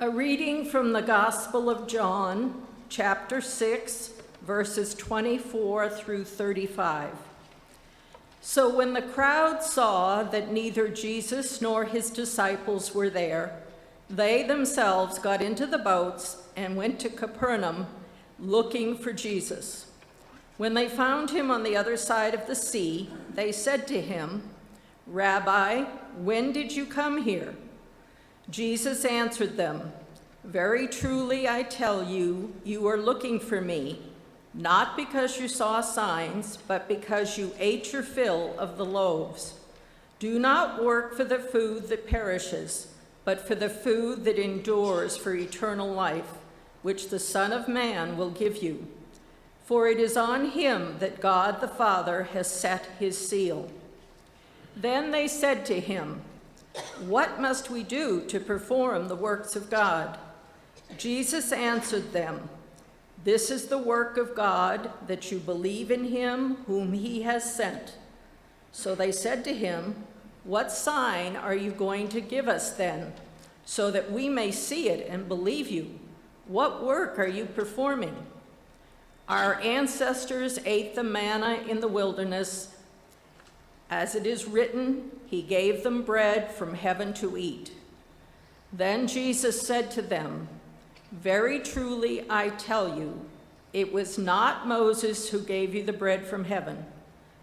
A reading from the Gospel of John, chapter 6, verses 24 through 35. So when the crowd saw that neither Jesus nor his disciples were there, they themselves got into the boats and went to Capernaum looking for Jesus. When they found him on the other side of the sea, they said to him, "Rabbi, when did you come here?" Jesus answered them, "Very truly I tell you, you are looking for me, not because you saw signs, but because you ate your fill of the loaves. Do not work for the food that perishes, but for the food that endures for eternal life, which the Son of Man will give you. For it is on him that God the Father has set his seal." Then they said to him, "What must we do to perform the works of God?" Jesus answered them, "This is the work of God, that you believe in him whom he has sent." So they said to him, "What sign are you going to give us then, so that we may see it and believe you? What work are you performing? Our ancestors ate the manna in the wilderness. As it is written, he gave them bread from heaven to eat." Then Jesus said to them, "Very truly I tell you, it was not Moses who gave you the bread from heaven,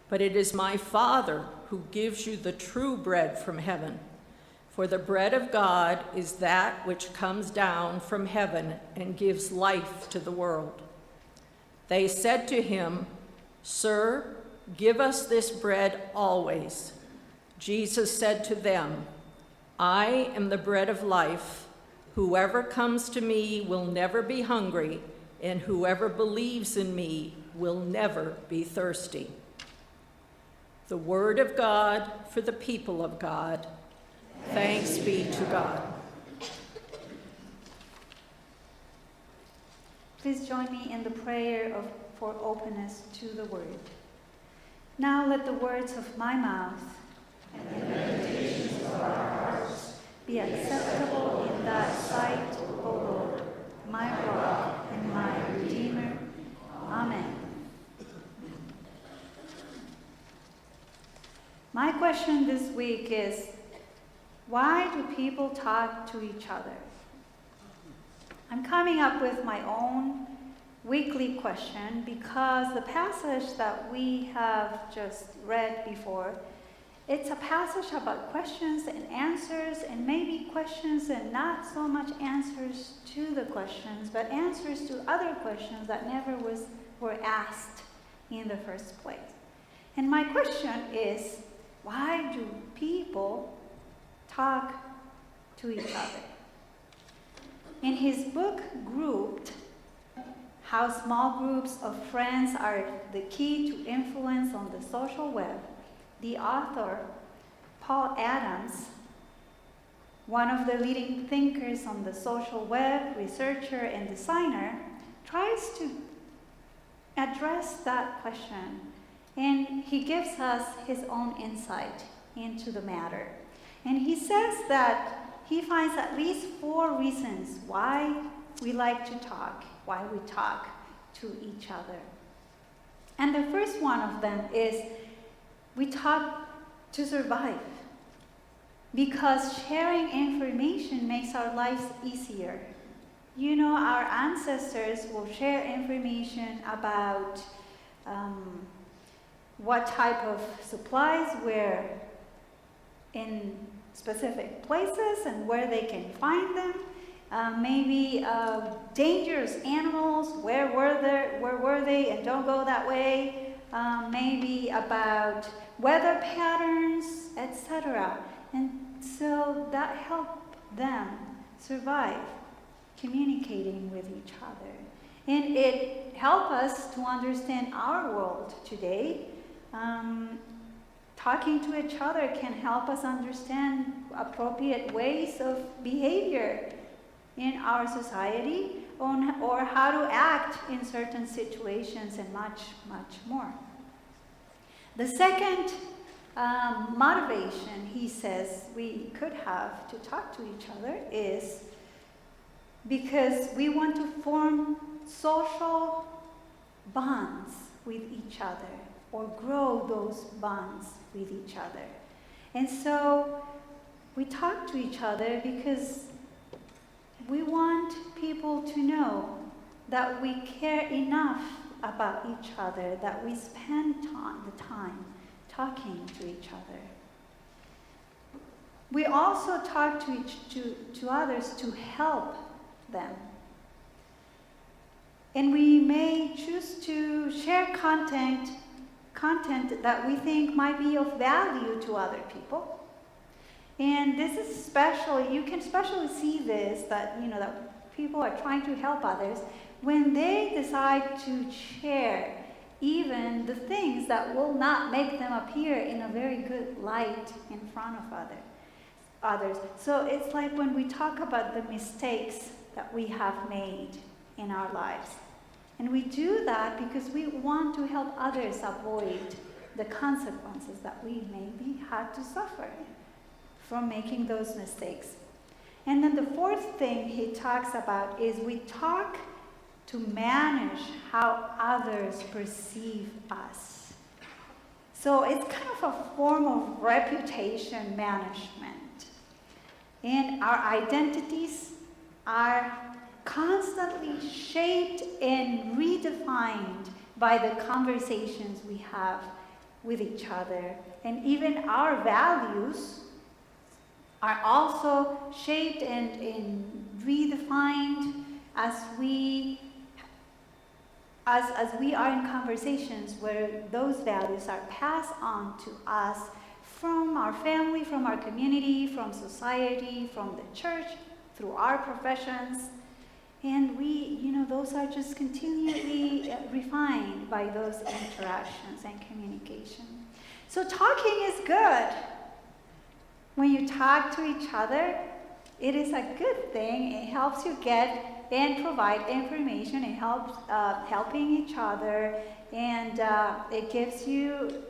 but it is my Father who gives you the true bread from heaven. For the bread of God is that which comes down from heaven and gives life to the world." They said to him, "Sir, give us this bread always." Jesus said to them, "I am the bread of life. Whoever comes to me will never be hungry, and whoever believes in me will never be thirsty." The word of God for the people of God. Thanks be to God. Please join me in the prayer for openness to the word. Now let the words of my mouth and the meditations of our hearts be acceptable in thy sight, O Lord, my rock and my redeemer. Amen. My question this week is, why do people talk to each other? I'm coming up with my own weekly question because the passage that we have just read before, it's a passage about questions and answers, and maybe questions and not so much answers to the questions, but answers to other questions that never were asked in the first place. And my question is, why do people talk to each other? In his book, Grouped, How Small Groups of Friends Are the Key to Influence on the Social Web, the author, Paul Adams, one of the leading thinkers on the social web, researcher and designer, tries to address that question, and he gives us his own insight into the matter. And he says that he finds at least 4 reasons why we like to talk, why we talk to each other. And the first one of them is we talk to survive, because sharing information makes our lives easier. You know, our ancestors will share information about what type of supplies were in specific places and where they can find them. Maybe dangerous animals, where were they and don't go that way. Maybe about weather patterns, etc. And so that helped them survive, communicating with each other. And it helped us to understand our world today. Talking to each other can help us understand appropriate ways of behavior in our society, or how to act in certain situations, and much, much more. The second motivation, he says, we could have to talk to each other is because we want to form social bonds with each other or grow those bonds with each other. And so we talk to each other because we want people to know that we care enough about each other, that we spend the time talking to each other. We also talk to others to help them. And we may choose to share content that we think might be of value to other people. And this is especially, you can especially see this, that people are trying to help others when they decide to share even the things that will not make them appear in a very good light in front of others. So it's like when we talk about the mistakes that we have made in our lives. And we do that because we want to help others avoid the consequences that we maybe had to suffer from making those mistakes. And then the fourth thing he talks about is we talk to manage how others perceive us. So it's kind of a form of reputation management. And our identities are constantly shaped and redefined by the conversations we have with each other. And even our values are also shaped and redefined as we are in conversations where those values are passed on to us from our family, from our community, from society, from the church, through our professions. And those are just continually refined by those interactions and communication. So talking is good. When you talk to each other, it is a good thing. It helps you get and provide information. It helps helping each other, and it gives you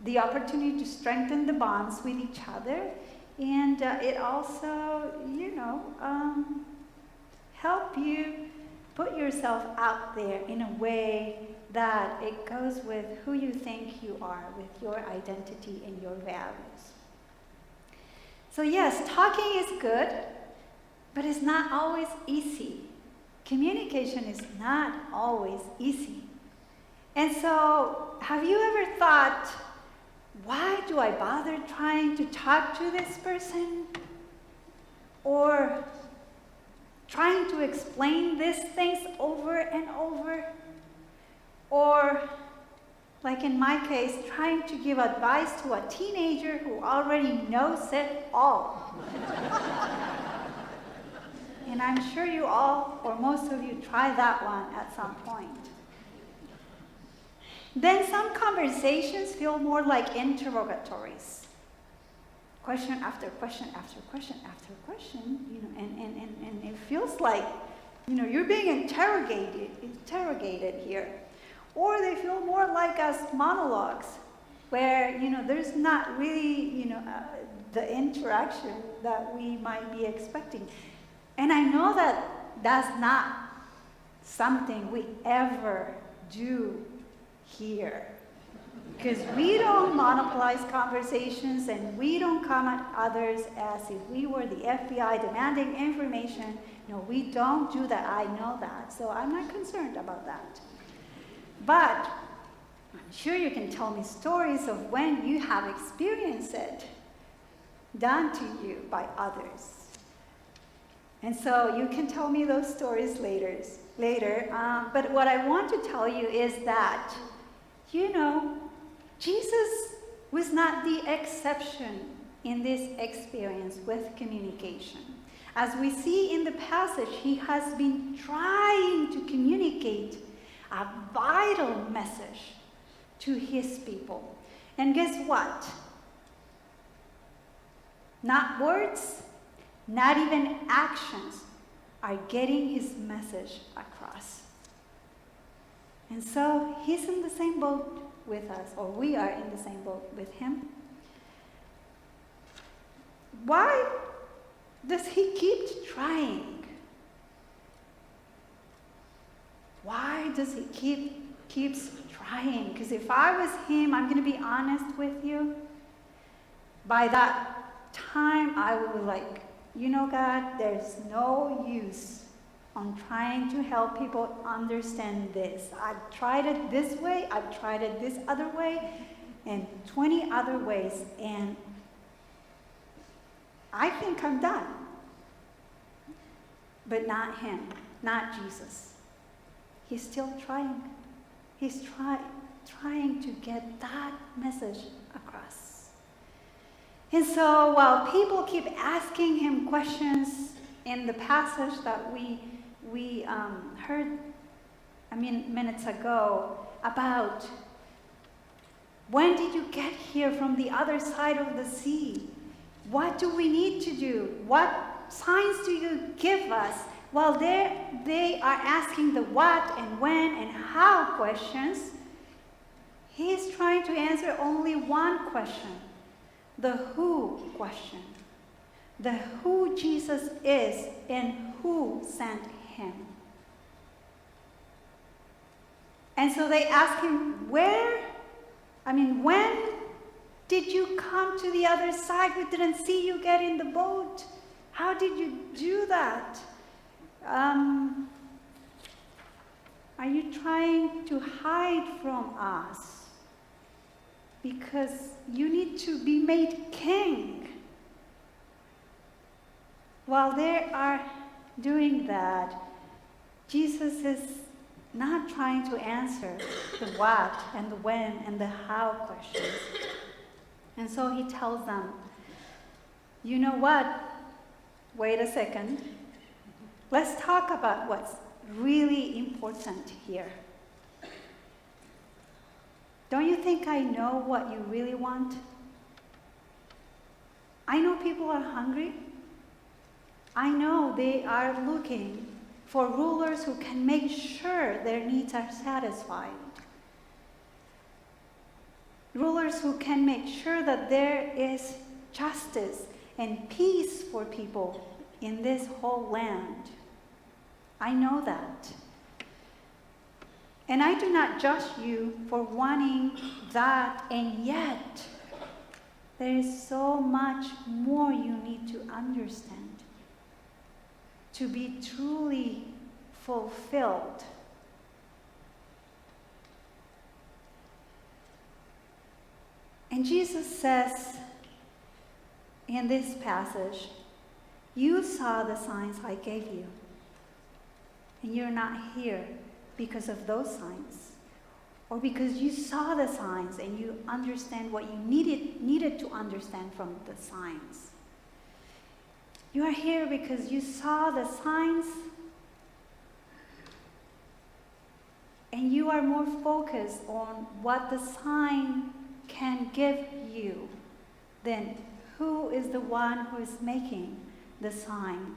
the opportunity to strengthen the bonds with each other. And it also, help you put yourself out there in a way that it goes with who you think you are, with your identity and your values. So yes, talking is good, but it's not always easy. Communication is not always easy. And so, have you ever thought, why do I bother trying to talk to this person? Or trying to explain these things over and over? Or, like in my case, trying to give advice to a teenager who already knows it all. And I'm sure you all, or most of you, try that one at some point. Then some conversations feel more like interrogatories. Question after question after question after question, and it feels like, you're being interrogated here. Or they feel more like as monologues, where, there's not really, the interaction that we might be expecting. And I know that that's not something we ever do here. Because we don't monopolize conversations, and we don't come at others as if we were the FBI demanding information. No, we don't do that. I know that. So I'm not concerned about that. But I'm sure you can tell me stories of when you have experienced it done to you by others. And so you can tell me those stories later. But what I want to tell you is that, Jesus was not the exception in this experience with communication. As we see in the passage, he has been trying to communicate a vital message to his people. And guess what? Not words, not even actions are getting his message across. And so he's in the same boat with us, or we are in the same boat with him. Why does he keep trying? why does he keeps trying? Because if I was him, I'm going to be honest with you, by that time I would be like, you know, God, there's no use on trying to help people understand this. I've tried it this way, I've tried it this other way, and 20 other ways, and I think I'm done. But not him, not Jesus. He's still trying. He's trying to get that message across. And so while people keep asking him questions in the passage that we heard minutes ago about, when did you get here from the other side of the sea? What do we need to do? What signs do you give us? While they are asking the what and when and how questions, he's trying to answer only one question, the who question. The who Jesus is and who sent him. And so they ask him, when did you come to the other side? We didn't see you get in the boat. How did you do that? Are you trying to hide from us? Because you need to be made king. While they are doing that, Jesus is not trying to answer the what and the when and the how questions. And so he tells them, you know what? Wait a second. Let's talk about what's really important here. Don't you think I know what you really want? I know people are hungry. I know they are looking for rulers who can make sure their needs are satisfied. Rulers who can make sure that there is justice and peace for people in this whole land. I know that. And I do not judge you for wanting that, and yet there is so much more you need to understand to be truly fulfilled. And Jesus says in this passage, you saw the signs I gave you, and you're not here because of those signs, or because you saw the signs and you understand what you needed to understand from the signs. You are here because you saw the signs and you are more focused on what the sign can give you than who is the one who is making the sign.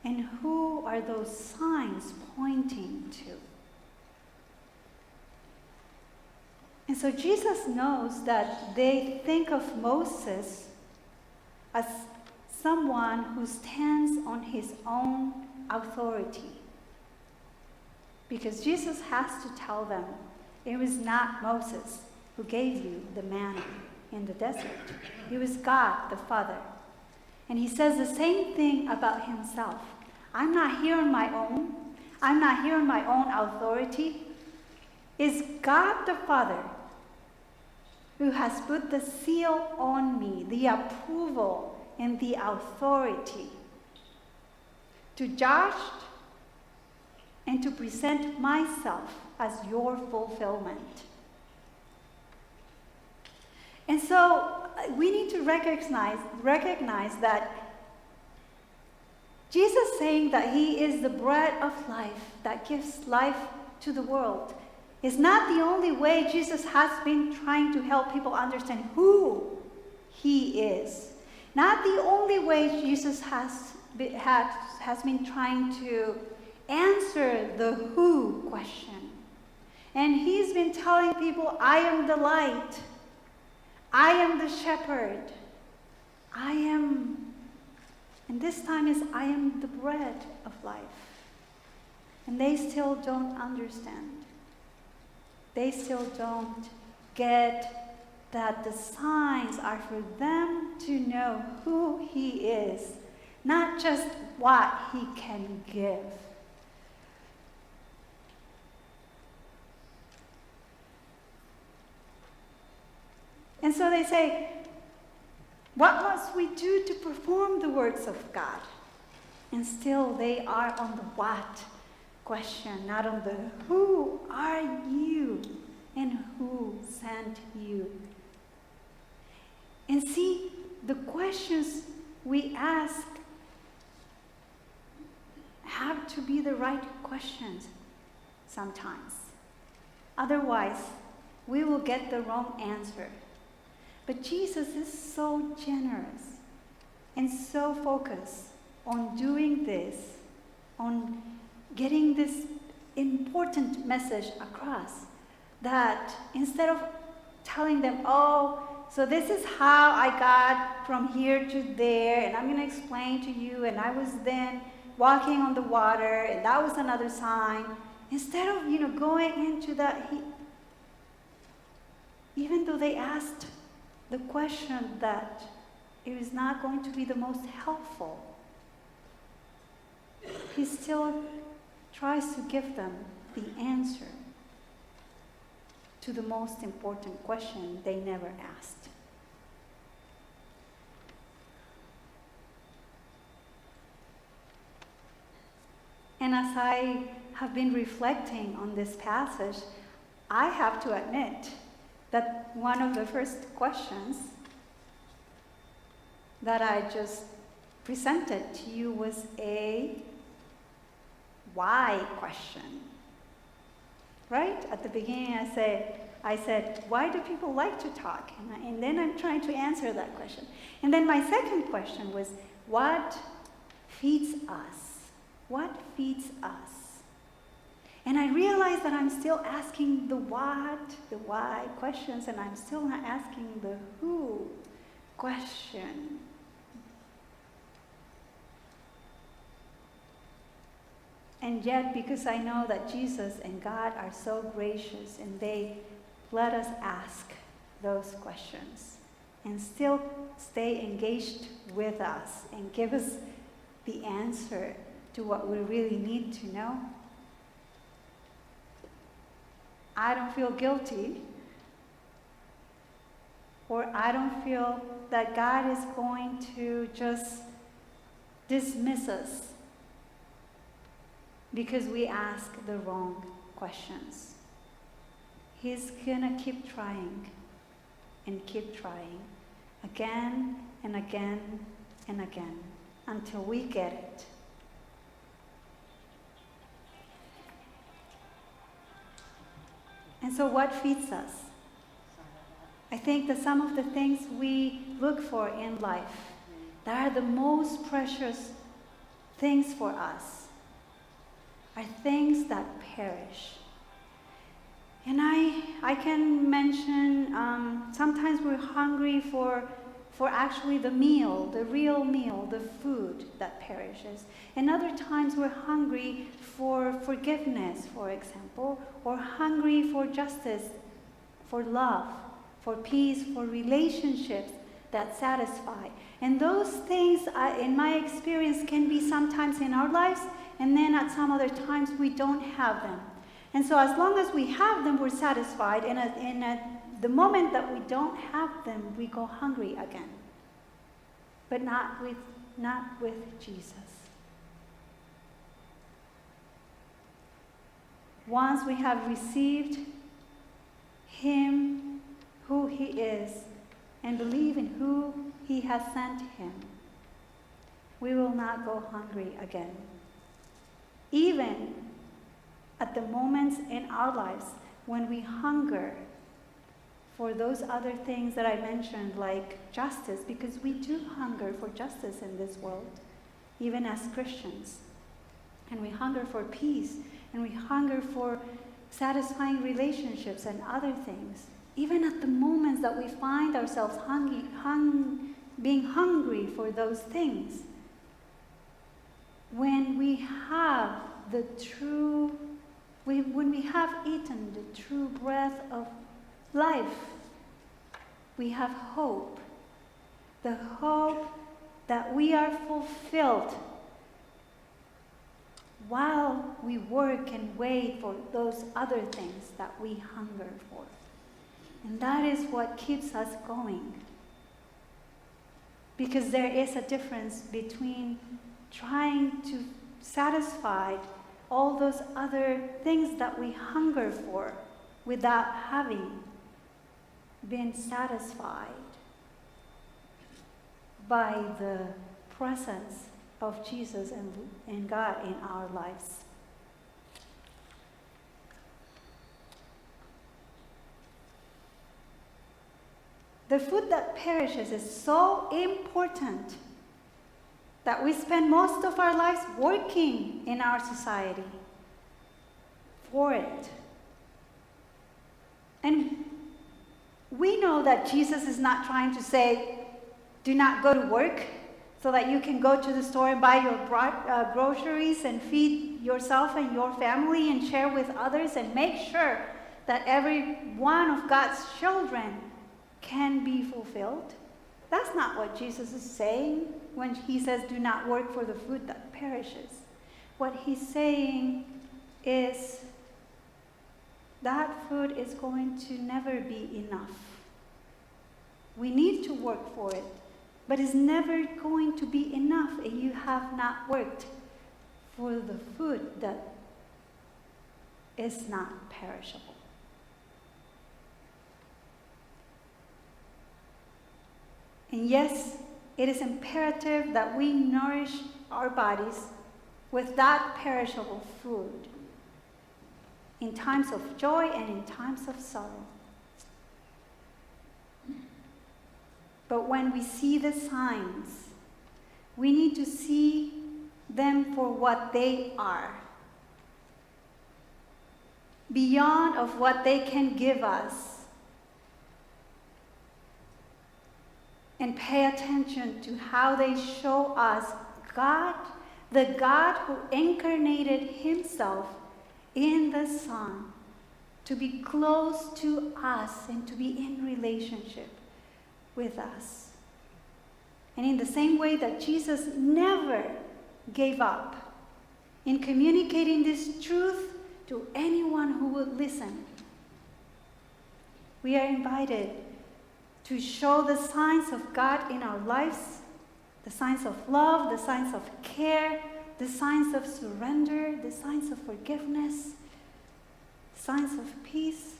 And who are those signs pointing to? And so Jesus knows that they think of Moses as someone who stands on his own authority. Because Jesus has to tell them, it was not Moses who gave you the manna in the desert. It was God the Father. And he says the same thing about himself. I'm not here on my own. I'm not here on my own authority. It's God the Father who has put the seal on me, the approval and the authority to judge and to present myself as your fulfillment. And so we need to recognize that Jesus saying that he is the bread of life that gives life to the world is not the only way Jesus has been trying to help people understand who he is. Not the only way Jesus has been trying to answer the who question. And he's been telling people, I am the light. I am the shepherd. And this time is I am the bread of life. and they still don't understand. They still don't get that the signs are for them to know who He is, not just what He can give. And so they say, what must we do to perform the works of God? And still they are on the what question, not on the who are you and who sent you. And see, the questions we ask have to be the right questions sometimes. Otherwise, we will get the wrong answer. But Jesus is so generous and so focused on doing this, on getting this important message across, that instead of telling them, oh, so this is how I got from here to there, and I'm going to explain to you, and I was then walking on the water, and that was another sign. Instead of, going into that, even though they asked the question that it was not going to be the most helpful, He still tries to give them the answer to the most important question they never asked. And as I have been reflecting on this passage, I have to admit that one of the first questions that I just presented to you was a why question. Right? At the beginning I said, why do people like to talk? And then I'm trying to answer that question. And then my second question was, what feeds us? What feeds us? And I realized that I'm still asking the what, the why questions, and I'm still not asking the who question. And yet, because I know that Jesus and God are so gracious and they let us ask those questions and still stay engaged with us and give us the answer to what we really need to know, I don't feel guilty, or I don't feel that God is going to just dismiss us because we ask the wrong questions. He's gonna keep trying and keep trying again and again and again until we get it. And so what feeds us? I think that some of the things we look for in life that are the most precious things for us are things that perish. And I can mention sometimes we're hungry for actually the meal, the real meal, the food that perishes. And other times we're hungry for forgiveness, for example, or hungry for justice, for love, for peace, for relationships that satisfy. And those things, in my experience, can be sometimes in our lives, and then at some other times we don't have them. And so as long as we have them, we're satisfied, and at the moment that we don't have them, we go hungry again. But not with Jesus. Once we have received Him, who He is, and believe in who He has sent Him, we will not go hungry again. Even at the moments in our lives when we hunger for those other things that I mentioned, like justice, because we do hunger for justice in this world, even as Christians. And we hunger for peace, and we hunger for satisfying relationships and other things. Even at the moments that we find ourselves being hungry for those things, when we have when we have eaten the true breath of life, we have hope. The hope that we are fulfilled while we work and wait for those other things that we hunger for. And that is what keeps us going. Because there is a difference between trying to satisfy all those other things that we hunger for without having been satisfied by the presence of Jesus and God in our lives. The food that perishes is so important that we spend most of our lives working in our society for it. And we know that Jesus is not trying to say, do not go to work so that you can go to the store and buy your groceries and feed yourself and your family and share with others and make sure that every one of God's children can be fulfilled. That's not what Jesus is saying when he says, do not work for the food that perishes. What he's saying is that food is going to never be enough. We need to work for it, but it's never going to be enough if you have not worked for the food that is not perishable. And yes, it is imperative that we nourish our bodies with that perishable food in times of joy and in times of sorrow. But when we see the signs, we need to see them for what they are, beyond of what they can give us. And pay attention to how they show us God, the God who incarnated himself in the Son, to be close to us and to be in relationship with us. And in the same way that Jesus never gave up in communicating this truth to anyone who would listen, we are invited to show the signs of God in our lives, the signs of love, the signs of care, the signs of surrender, the signs of forgiveness, signs of peace.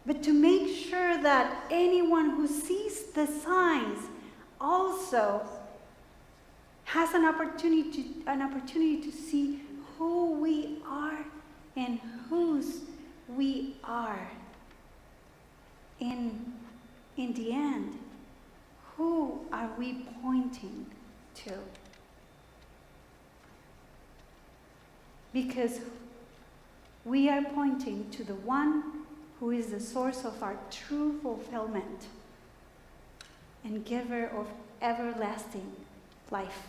But to make sure that anyone who sees the signs also has an opportunity to see who we are and whose we are. In the end, who are we pointing to? Because we are pointing to the one who is the source of our true fulfillment and giver of everlasting life.